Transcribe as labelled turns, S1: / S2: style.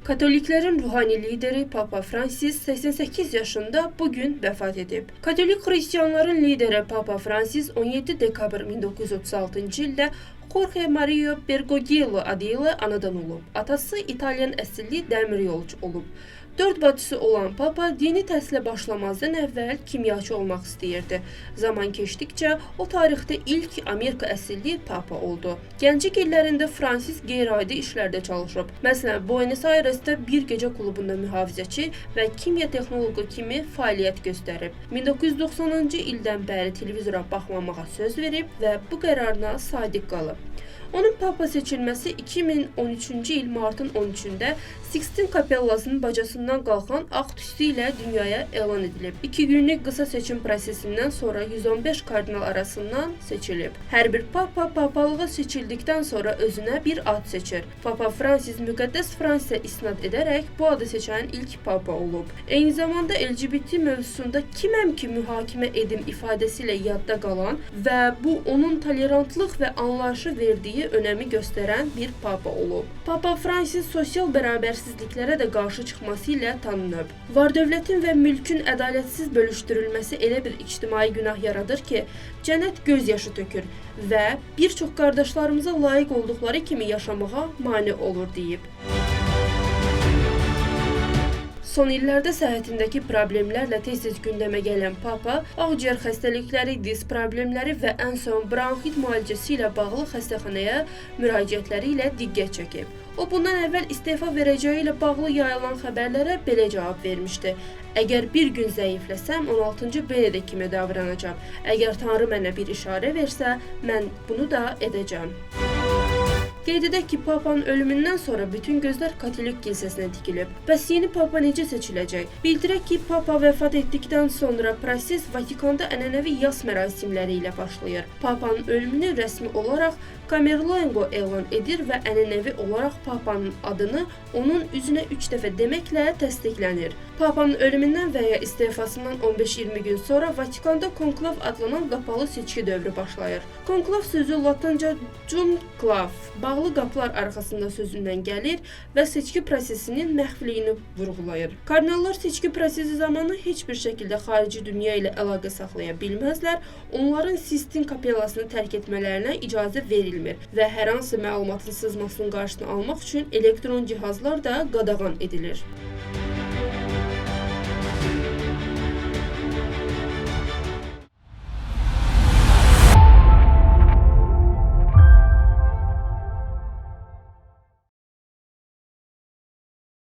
S1: Katoliklerin ruhani lideri Papa Fransis 88 yaşında bugün vəfat edib. Katolik Hristiyanların lideri Papa Fransis 17 dekabr 1936-cı ildə Jorge Mario Bergoglio adı ilə anadan olub. Atası İtalyan əsilli dəmir yolcu olub. 4 bacısı olan Papa dini təhsilə başlamazdan əvvəl kimyaçı olmaq istəyirdi. Zaman keçdikcə o tarixdə ilk Amerika əsilli Papa oldu. Gənclik illərində Fransis qeyri-adi işlərdə çalışıb. Məsələn, Buenos Airesdə bir gecə klubunda mühafizəçi və kimya texnoloqu kimi fəaliyyət göstərib. 1990-cı ildən bəri televizora baxmamağa söz verib və bu qərarına sadiq qalıb. Onun Papa seçilməsi 2013-cü il martın 13-də Sixtin Kapellasının bacasından qalxan ağ tüstü ilə dünyaya elan edilib. 2 günlük qısa seçim prosesindən sonra 115 kardinal arasından seçilib. Hər bir Papa papalığa seçildikdən sonra özünə bir ad seçir. Papa Fransis müqəddəs Fransaya isnad edərək bu adı seçən ilk Papa olub. Eyni zamanda LGBT mövzusunda kiməm ki mühakimə edim ifadəsi ilə yadda qalan və bu onun tolerantlıq və anlayışı verdiyi önəmi göstərən bir Papa olub. Papa Fransis sosial bərabərsizliklərə də qarşı çıxması ilə tanınıb. Var-dövlətin və mülkün ədalətsiz bölüşdürülməsi elə bir ictimai günah yaradır ki, cənnət göz yaşı tökür və bir çox qardaşlarımıza layiq olduqları kimi yaşamağa mane olur deyib. Son illərdə səhhətindəki problemlərlə tez-tez gündəmə gələn Papa, ağciyər xəstəlikləri, diz problemləri və ən son bronxit müalicəsi ilə bağlı xəstəxanaya müraciətləri ilə diqqət çəkib. O, bundan əvvəl istefa verəcəyi ilə bağlı yayılan xəbərlərə belə cavab vermişdi. Əgər bir gün zəifləsəm, 16-cı Benedikt kimi davranacam. Əgər Tanrı mənə bir işarə versə, mən bunu da edəcəm. Qeyd edək ki, Papanın ölümündən sonra bütün gözlər Katolik kilsəsinə dikilib. Bəs yeni Papa necə seçiləcək? Bildirək ki, Papa vəfat etdikdən sonra proses Vatikanda ənənəvi yas mərasimləri ilə başlayır. Papanın ölümünü rəsmi olaraq Camerlengo elan edir və ənənəvi olaraq Papanın adını onun üzünə 3 dəfə deməklə təsdiqlənir. Papanın ölümündən və ya istefasından 15-20 gün sonra Vatikanda konklav adlanan qapalı seçki dövrü başlayır. Konklav sözü latınca conclav, bağlı qapılar arxasında sözündən gəlir və seçki prosesinin məxfiliyini vurğulayır. Kardinallar seçki prosesi zamanı heç bir şəkildə xarici dünya ilə əlaqə saxlaya bilməzlər, onların Sixtin Kapellasını tərk etmələrinə icazə verilmir və hər hansı məlumatın sızmasının qarşısını almaq üçün elektron cihazlar da qadağan edilir.